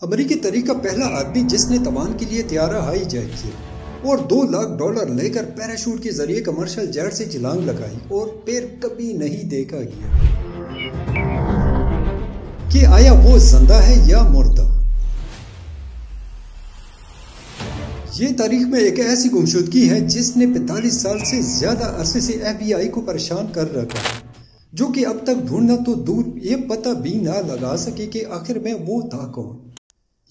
امریکی تاریخ کا پہلا آدمی جس نے توان کے لیے طیارہ ہائی جیک کیا اور $2 لاکھ لے کر پیراشوٹ کے ذریعے کمرشل جیٹ سے چھلانگ لگائی اور پیر کبھی نہیں دیکھا گیا کہ آیا وہ زندہ ہے یا مردہ۔ یہ تاریخ میں ایک ایسی گمشدگی ہے جس نے 45 سال سے زیادہ عرصے سے FBI کو پریشان کر رکھا ہے، جو کہ اب تک ڈھونڈنا تو دور یہ پتہ بھی نہ لگا سکے کہ آخر میں وہ تھا کون۔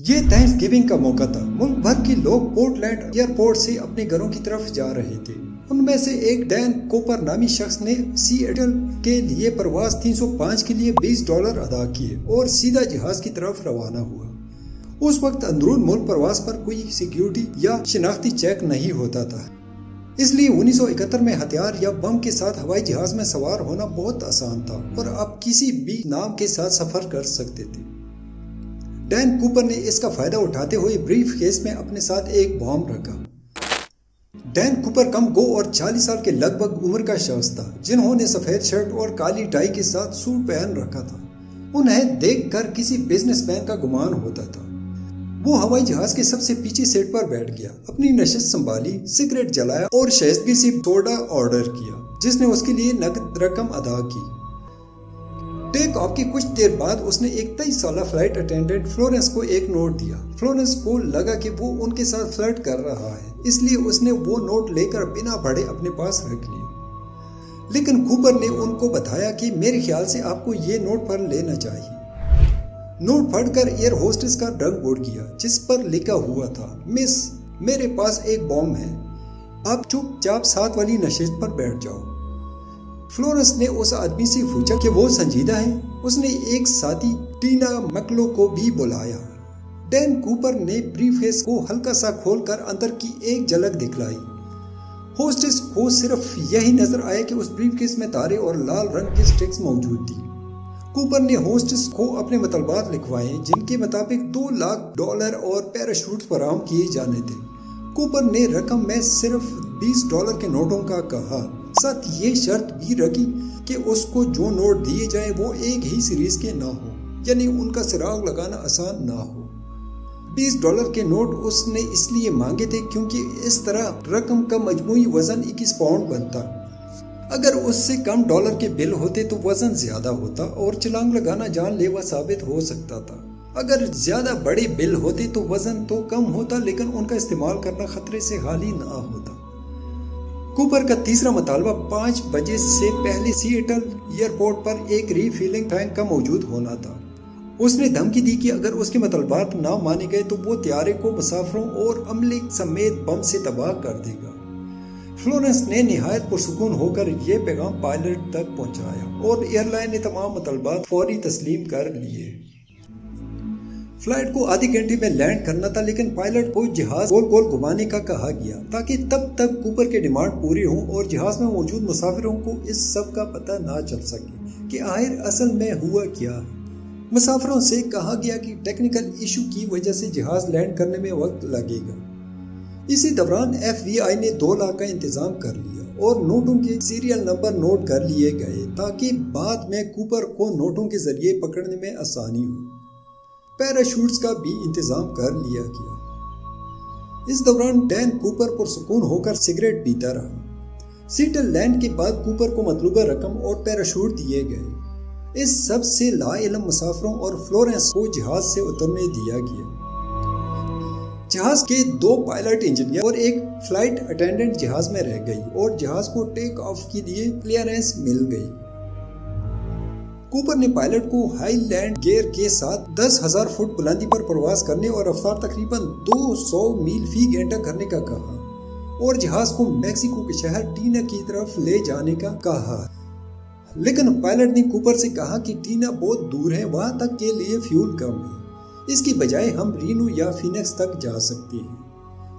یہ تھینکس گیونگ کا موقع تھا۔ ملک بھر کے لوگ پورٹ لینڈ ایئرپورٹ سے اپنے گھروں کی طرف جا رہے تھے۔ ان میں سے ایک ڈین کوپر نامی شخص نے سیئٹل کے لیے پرواز 305 کے لیے $20 ادا کیے اور سیدھا جہاز کی طرف روانہ ہوا۔ اس وقت اندرون ملک پرواز پر کوئی سیکیورٹی یا شناختی چیک نہیں ہوتا تھا، اس لیے 1971 میں ہتھیار یا بم کے ساتھ ہوائی جہاز میں سوار ہونا بہت آسان تھا اور آپ کسی بھی نام کے ساتھ سفر کر سکتے تھے۔ ڈین کوپر نے اس کا فائدہ اٹھاتے ہوئے بریف کیس میں اپنے ساتھ ایک بم رکھا۔ ڈین کوپر کم گو اور 40 سال کے لگ بھگ عمر کا شخص تھا، جنہوں نے سفید شرٹ اور کالی ٹائی کے ساتھ سوٹ پہن رکھا تھا۔ انہیں دیکھ کر کسی بزنس مین کا گمان ہوتا تھا۔ وہ ہوائی جہاز کے سب سے پیچھے سیٹ پر بیٹھ گیا، اپنی نشست سنبھالی، سگریٹ جلایا اور شائستگی سے سوڈا آرڈر کیا، جس نے اس کے لیے نقد رقم ادا کی۔ ٹیک آف کے کچھ دیر بعد اس نے ایک 23 سالہ فلائٹ اٹینڈنٹ فلورنس کو ایک نوٹ دیا۔ فلورنس کو لگا کہ وہ ان کے ساتھ فلرٹ کر رہا ہے، اس لیے اس نے وہ نوٹ لے کر بنا پڑھے اپنے پاس رکھ لیا۔ لیکن کوپر نے ان کو بتایا کہ میرے خیال سے آپ کو یہ نوٹ پڑھ لینا چاہیے۔ نوٹ پڑھ کر ایئر ہوسٹس کا رنگ اڑ گیا، جس پر لکھا ہوا تھا، مس، میرے پاس ایک بم ہے، آپ چپ چاپ ساتھ والی نشست پر بیٹھ جاؤ۔ فلورنس نے اس آدمی سے پوچھا کہ وہ سنجیدہ ہے۔ اس نے ایک ساتھی ٹینا میکلو کو بھی بلایا۔ ڈین کوپر نے بریف کیس کو ہلکا سا کھول کر اندر کی ایک جھلک دکھلائی۔ ہوسٹس کو صرف یہی نظر آیا کہ اس بریف کیس میں تارے اور لال رنگ کے سٹکس موجود تھی۔ کوپر نے ہوسٹس کو اپنے مطالبات لکھوائے، جن کے مطابق $2 لاکھ اور پیراشوٹ فراہم کیے جانے تھے۔ کوپر نے رقم میں صرف $20 کے نوٹوں کا کہا، ساتھ یہ شرط بھی رکھی کہ اس کو جو نوٹ دیے جائیں وہ ایک ہی سیریز کے نہ ہو، یعنی ان کا سراغ لگانا آسان نہ ہو۔ $20 کے نوٹ اس نے اس لیے مانگے تھے کیونکہ اس طرح رقم کا مجموعی وزن 21 پاؤنڈ بنتا۔ اگر اس سے کم ڈالر کے بل ہوتے تو وزن زیادہ ہوتا اور چھلانگ لگانا جان لیوا ثابت ہو سکتا تھا۔ اگر زیادہ بڑے بل ہوتے تو وزن تو کم ہوتا، لیکن ان کا استعمال کرنا خطرے سے خالی نہ ہوتا۔ کوپر کا تیسرا مطالبہ 5 بجے سے پہلے سیئٹل ایئرپورٹ پر ایک ری فیلنگ ٹینک کا موجود ہونا تھا۔ اس نے دھمکی دی کہ اگر اس کے مطالبات نہ مانے گئے تو وہ طیارے کو مسافروں اور عملے سمیت بم سے تباہ کر دے گا۔ فلورنس نے نہایت پرسکون ہو کر یہ پیغام پائلٹ تک پہنچایا اور ایئر لائن نے تمام مطالبات فوری تسلیم کر لیے۔ فلائٹ کو آدھے گھنٹے میں لینڈ کرنا تھا، لیکن پائلٹ کو جہاز گول گول گھمانے کا کہا گیا تاکہ تب تک کوپر کے ڈیمانڈ پوری ہوں اور جہاز میں موجود مسافروں کو اس سب کا پتہ نہ چل سکے کہ آخر اصل میں ہوا کیا ہے۔ مسافروں سے کہا گیا کہ ٹیکنیکل ایشو کی وجہ سے جہاز لینڈ کرنے میں وقت لگے گا۔ اسی دوران FBI نے $2 لاکھ کا انتظام کر لیا اور نوٹوں کے سیریل نمبر نوٹ کر لیے گئے تاکہ بعد میں کوپر کو نوٹوں کے ذریعے پکڑنے میں آسانی ہو۔ پیراشوٹس کا بھی انتظام کر لیا گیا۔ اس دوران ڈین کوپر پرسکون ہو کر سگریٹ پیتا رہا۔ سیٹل لینڈ کے بعد کوپر کو مطلوبہ رقم اور پیراشوٹ دیے گئے۔ اس سب سے لا علم مسافروں اور فلورنس کو جہاز سے اترنے دیا گیا۔ جہاز کے 2 پائلٹ انجینئر اور ایک فلائٹ اٹینڈنٹ جہاز میں رہ گئی اور جہاز کو ٹیک آف کے لیے کلیئرنس مل گئی۔ کوپر نے پائلٹ کو ہائی لینڈ گیئر کے ساتھ 10,000 فٹ بلندی پر پرواز کرنے اور رفتار تقریباً 200 میل فی گھنٹہ کرنے کا کہا اور جہاز کو میکسیکو کے شہر ٹینا کی طرف لے جانے کا کہا۔ لیکن پائلٹ نے کوپر سے کہا کہ ٹینا بہت دور ہے، وہاں تک کے لیے فیول کم ہے، اس کی بجائے ہم رینو یا فینکس تک جا سکتے ہیں۔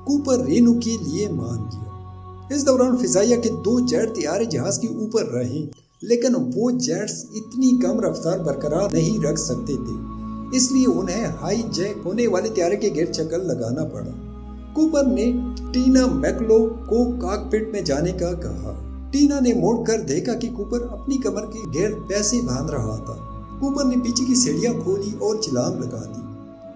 کوپر رینو کے لیے مان گیا۔ اس دوران فضائیہ کے 2 جیٹ طیارے جہاز کے اوپر رہے، لیکن وہ جیٹس اتنی کم رفتار برقرار نہیں رکھ سکتے تھے، اس لیے انہیں ہائی جیک ہونے والے طیارے کے گرد چکر لگانا پڑا۔ کوپر نے ٹینا میکلو کو کاکپٹ میں جانے کا کہا۔ ٹینا نے موڑ کر دیکھا کہ کوپر اپنی کمر کے گرد پیسے باندھ رہا تھا۔ کوپر نے پیچھے کی سیڑھیاں کھولی اور چھلانگ لگا دی۔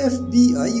FBI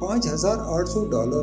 $5,800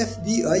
FBI